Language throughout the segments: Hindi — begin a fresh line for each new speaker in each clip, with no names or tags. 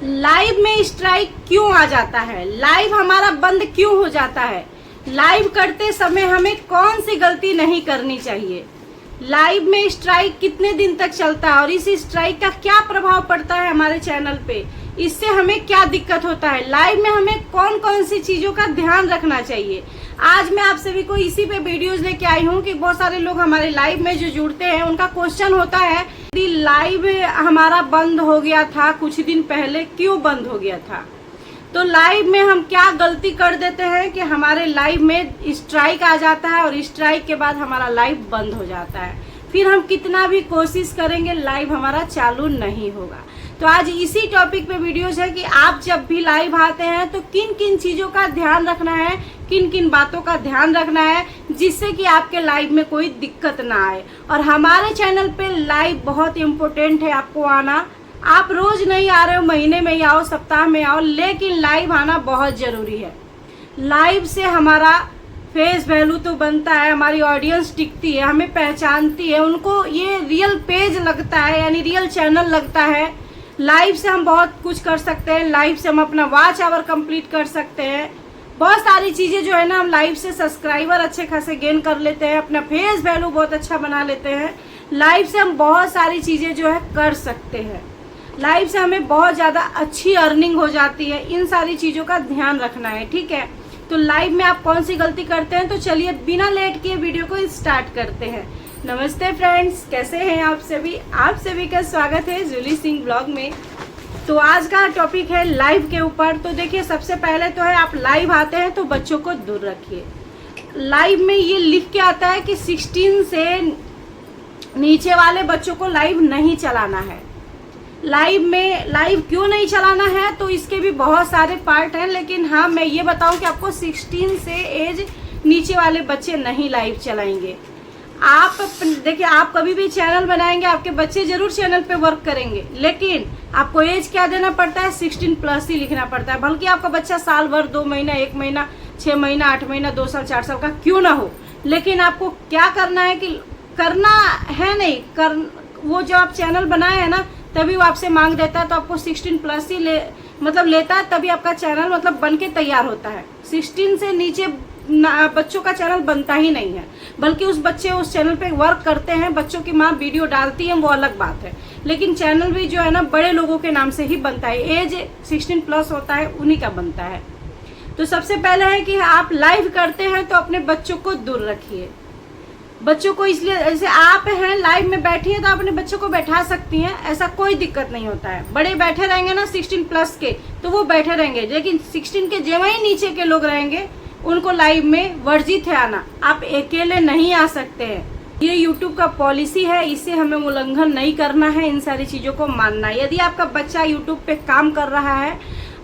लाइव में स्ट्राइक क्यों आ जाता है, लाइव हमारा बंद क्यों हो जाता है, लाइव करते समय हमें कौन सी गलती नहीं करनी चाहिए, लाइव में स्ट्राइक कितने दिन तक चलता है और इस स्ट्राइक का क्या प्रभाव पड़ता है हमारे चैनल पे, इससे हमें क्या दिक्कत होता है, लाइव में हमें कौन कौन सी चीजों का ध्यान रखना चाहिए। आज मैं आप सभी को इसी पे वीडियोस लेके आई हूँ कि बहुत सारे लोग हमारे लाइव में जो जुड़ते हैं उनका क्वेश्चन होता है कि लाइव हमारा बंद हो गया था कुछ दिन पहले, क्यों बंद हो गया था। तो लाइव में हम क्या गलती कर देते हैं कि हमारे लाइव में स्ट्राइक आ जाता है और स्ट्राइक के बाद हमारा लाइव बंद हो जाता है, फिर हम कितना भी कोशिश करेंगे लाइव हमारा चालू नहीं होगा। तो आज इसी टॉपिक पे वीडियोस है कि आप जब भी लाइव आते हैं तो किन किन चीजों का ध्यान रखना है, किन किन बातों का ध्यान रखना है जिससे कि आपके लाइव में कोई दिक्कत ना आए। और हमारे चैनल पे लाइव बहुत इम्पोर्टेंट है आपको आना। आप रोज नहीं आ रहे हो, महीने में ही आओ, सप्ताह में आओ, लेकिन लाइव आना बहुत जरूरी है। लाइव से हमारा फेस वैल्यू तो बनता है, हमारी ऑडियंस टिकती है, हमें पहचानती है, उनको ये रियल पेज लगता है यानी रियल चैनल लगता है। लाइव से हम बहुत कुछ कर सकते हैं, लाइव से हम अपना वॉच आवर कंप्लीट कर सकते हैं, बहुत सारी चीजें जो है ना, हम लाइव से सब्सक्राइबर अच्छे खासे गेन कर लेते हैं, अपना फेस वैल्यू बहुत अच्छा बना लेते हैं। लाइव से हम बहुत सारी चीजें जो है कर सकते हैं, लाइव से हमें बहुत ज्यादा अच्छी अर्निंग हो जाती है। इन सारी चीजों का ध्यान रखना है, ठीक है। तो लाइव में आप कौन सी गलती करते हैं, तो चलिए बिना लेट किए वीडियो को स्टार्ट करते हैं। नमस्ते फ्रेंड्स, कैसे हैं आप सभी। आप सभी का स्वागत है जूली सिंह ब्लॉग में। तो आज का टॉपिक है लाइव के ऊपर। तो देखिए, सबसे पहले तो है आप लाइव आते हैं तो बच्चों को दूर रखिए। लाइव में ये लिख के आता है कि 16 से नीचे वाले बच्चों को लाइव नहीं चलाना है। लाइव क्यों नहीं चलाना है, तो इसके भी बहुत सारे पार्ट हैं, लेकिन हाँ मैं ये बताऊं कि आपको 16 से एज नीचे वाले बच्चे नहीं लाइव चलाएंगे। आप देखिए, आप कभी भी चैनल बनाएंगे, आपके बच्चे जरूर चैनल पे वर्क करेंगे, लेकिन आपको एज क्या देना पड़ता है, 16+ ही लिखना पड़ता है। बल्कि आपका बच्चा साल भर, 2 महीना, 1 महीना, 6 महीना, 8 महीना, 2 साल, 4 साल का क्यों ना हो, लेकिन आपको क्या करना है कि करना है नहीं कर, वो जब आप चैनल बनाए है ना तभी वो आपसे मांग देता है, तो आपको 16+ ही लेता है, तभी आपका चैनल बन के तैयार होता है। 16 से नीचे बच्चों का चैनल बनता ही नहीं है, बल्कि उस बच्चे उस चैनल पे वर्क करते हैं, बच्चों की माँ वीडियो डालती है, वो अलग बात है, लेकिन चैनल भी जो है ना बड़े लोगों के नाम से ही बनता है। एज 16+ होता है, उन्हीं का बनता है। तो सबसे पहले है कि आप लाइव करते हैं तो अपने बच्चों को दूर रखिए। बच्चों को इसलिए, जैसे आप हैं लाइव में बैठी हैं तो आप अपने बच्चों को बैठा सकती हैं, ऐसा कोई दिक्कत नहीं होता है। बड़े बैठे रहेंगे ना 16+ के, तो वो बैठे रहेंगे, लेकिन 16 के जो ही नीचे के लोग रहेंगे उनको लाइव में वर्जित है आना। आप अकेले नहीं आ सकते हैं, ये यूट्यूब का पॉलिसी है, इसे हमें उल्लंघन नहीं करना है, इन सारी चीजों को मानना है। यदि आपका बच्चा यूट्यूब पे काम कर रहा है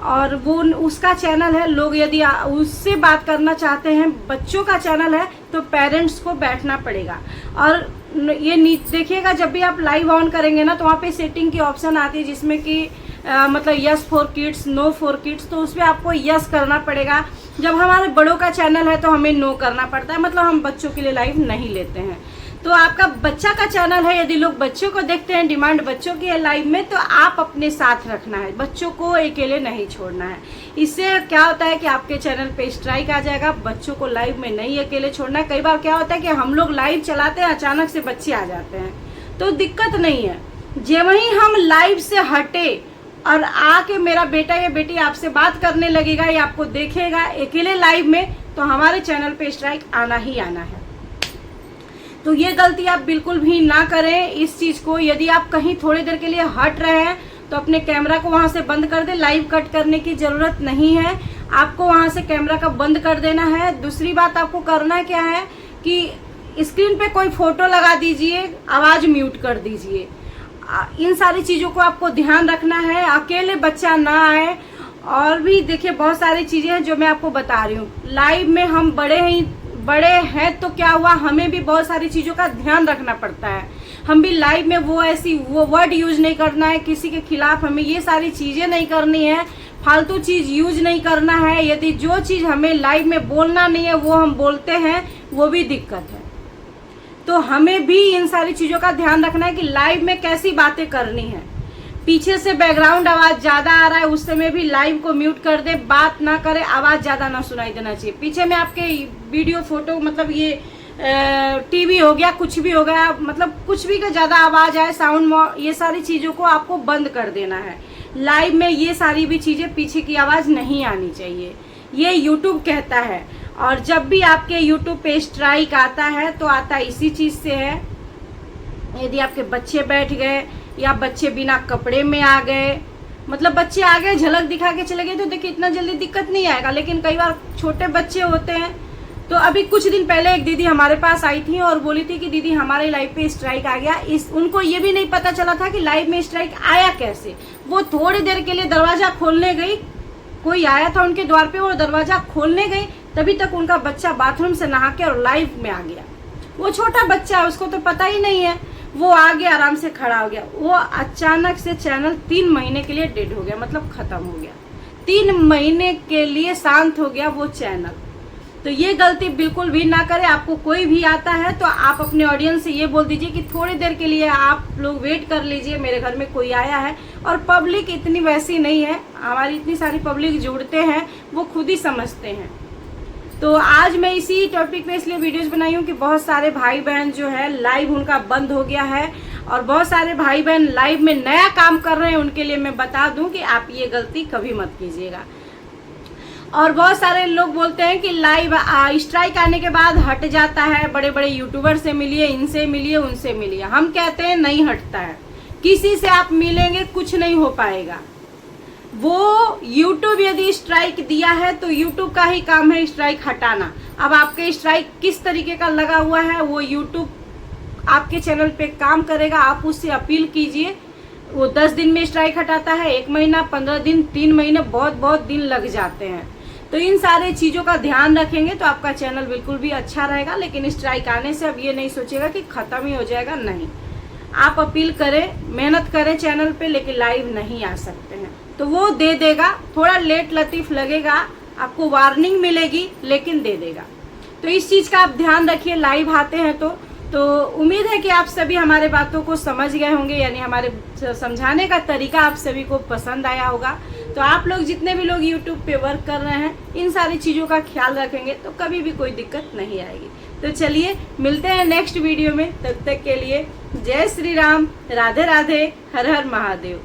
और वो उसका चैनल है, लोग यदि उससे बात करना चाहते हैं, बच्चों का चैनल है, तो पेरेंट्स को बैठना पड़ेगा। और ये देखिएगा, जब भी आप लाइव ऑन करेंगे ना तो वहाँ पे सेटिंग की ऑप्शन आती है जिसमें कि yes for kids, no for kids, तो उसमें आपको यस करना पड़ेगा। जब हमारे बड़ों का चैनल है तो हमें नो करना पड़ता है, मतलब हम बच्चों के लिए लाइव नहीं लेते हैं। तो आपका बच्चा का चैनल है, यदि लोग बच्चों को देखते हैं, डिमांड बच्चों की है लाइव में, तो आप अपने साथ रखना है, बच्चों को अकेले नहीं छोड़ना है। इससे क्या होता है कि आपके चैनल पे स्ट्राइक आ जाएगा, बच्चों को लाइव में नहीं अकेले छोड़ना है। कई बार क्या होता है कि हम लोग लाइव चलाते हैं, अचानक से बच्चे आ जाते हैं, तो दिक्कत नहीं है। जब वही हम लाइव से हटे और आके मेरा बेटा या बेटी आपसे बात करने लगेगा या आपको देखेगा अकेले लाइव में, तो हमारे चैनल पे स्ट्राइक आना ही आना है। तो ये गलती आप बिल्कुल भी ना करें इस चीज को। यदि आप कहीं थोड़ी देर के लिए हट रहे हैं तो अपने कैमरा को वहां से बंद कर दें, लाइव कट करने की जरूरत नहीं है, आपको वहां से कैमरा का बंद कर देना है। दूसरी बात आपको करना क्या है कि स्क्रीन पे कोई फोटो लगा दीजिए, आवाज म्यूट कर दीजिए। इन सारी चीजों को आपको ध्यान रखना है, अकेले बच्चा ना आए। और भी देखिए, बहुत सारी चीजें हैं जो मैं आपको बता रही हूँ। लाइव में हम बड़े हैं तो क्या हुआ, हमें भी बहुत सारी चीजों का ध्यान रखना पड़ता है। हम भी लाइव में वो वर्ड यूज नहीं करना है, किसी के खिलाफ हमें ये सारी चीजें नहीं करनी है, फालतू चीज यूज नहीं करना है। यदि जो चीज हमें लाइव में बोलना नहीं है वो हम बोलते हैं, वो भी दिक्कत है। तो हमें भी इन सारी चीजों का ध्यान रखना है कि लाइव में कैसी बातें करनी है। पीछे से बैकग्राउंड आवाज ज्यादा आ रहा है उस समय भी लाइव को म्यूट कर दे, बात ना करे, आवाज ज्यादा ना सुनाई देना चाहिए। पीछे में आपके वीडियो फोटो मतलब ये टीवी हो गया, कुछ भी हो गया, मतलब कुछ भी का ज्यादा आवाज आए, साउंड, ये सारी चीजों को आपको बंद कर देना है। लाइव में ये सारी भी चीजें, पीछे की आवाज नहीं आनी चाहिए, ये यूट्यूब कहता है। और जब भी आपके यूट्यूब पे स्ट्राइक आता है तो आता इसी चीज से है, यदि आपके बच्चे बैठ गए या बच्चे बिना कपड़े में आ गए, मतलब बच्चे आ गए झलक दिखा के चले गए तो देखिए इतना जल्दी दिक्कत नहीं आएगा, लेकिन कई बार छोटे बच्चे होते हैं। तो अभी कुछ दिन पहले एक दीदी हमारे पास आई थी और बोली थी कि दीदी हमारे लाइव पे स्ट्राइक आ गया। उनको ये भी नहीं पता चला था कि लाइव में स्ट्राइक आया कैसे। वो थोड़ी देर के लिए दरवाजा खोलने गई, कोई आया था उनके द्वार पे, वो दरवाजा खोलने गई, तभी तक उनका बच्चा बाथरूम से नहा के और लाइव में आ गया। वो छोटा बच्चा है, उसको तो पता ही नहीं है, वो आगे आराम से खड़ा हो गया। वो अचानक से चैनल 3 महीने के लिए डेड हो गया, मतलब खत्म हो गया। 3 महीने के लिए शांत हो गया वो चैनल। तो ये गलती बिल्कुल भी ना करें। आपको कोई भी आता है तो आप अपने ऑडियंस से ये बोल दीजिए कि थोड़ी देर के लिए आप लोग वेट कर लीजिए, मेरे घर में कोई आया है। और पब्लिक इतनी वैसी नहीं है, हमारी इतनी सारी पब्लिक जुड़ते हैं, वो खुद ही समझते हैं। तो आज मैं इसी टॉपिक पे इसलिए वीडियोस बनाई हूँ कि बहुत सारे भाई बहन जो है लाइव उनका बंद हो गया है, और बहुत सारे भाई बहन लाइव में नया काम कर रहे हैं, उनके लिए मैं बता दूं कि आप ये गलती कभी मत कीजिएगा। और बहुत सारे लोग बोलते हैं कि लाइव स्ट्राइक आने के बाद हट जाता है, बड़े बड़े यूट्यूबर से मिलिए, इनसे मिलिए, उनसे मिलिए। हम कहते हैं नहीं हटता है, किसी से आप मिलेंगे कुछ नहीं हो पाएगा। वो YouTube यदि स्ट्राइक दिया है तो YouTube का ही काम है स्ट्राइक हटाना। अब आपके स्ट्राइक किस तरीके का लगा हुआ है वो YouTube आपके चैनल पे काम करेगा। आप उससे अपील कीजिए, वो 10 दिन में स्ट्राइक हटाता है, 1 महीना, 15 दिन, 3 महीने, बहुत दिन लग जाते हैं। तो इन सारे चीजों का ध्यान रखेंगे तो आपका चैनल बिल्कुल भी अच्छा रहेगा। लेकिन स्ट्राइक आने से अब ये नहीं सोचेगा कि खत्म ही हो जाएगा, नहीं। आप अपील करें, मेहनत करें चैनल पे, लेकिन लाइव नहीं आ सकते हैं तो वो दे देगा। थोड़ा लेट लतीफ लगेगा, आपको वार्निंग मिलेगी, लेकिन दे देगा। तो इस चीज का आप ध्यान रखिए लाइव आते हैं तो उम्मीद है कि आप सभी हमारे बातों को समझ गए होंगे, यानी हमारे समझाने का तरीका आप सभी को पसंद आया होगा। तो आप लोग जितने भी लोग YouTube पे वर्क कर रहे हैं, इन सारी चीजों का ख्याल रखेंगे तो कभी भी कोई दिक्कत नहीं आएगी। तो चलिए मिलते हैं नेक्स्ट वीडियो में, तब तक के लिए जय श्री राम, राधे राधे, हर हर महादेव।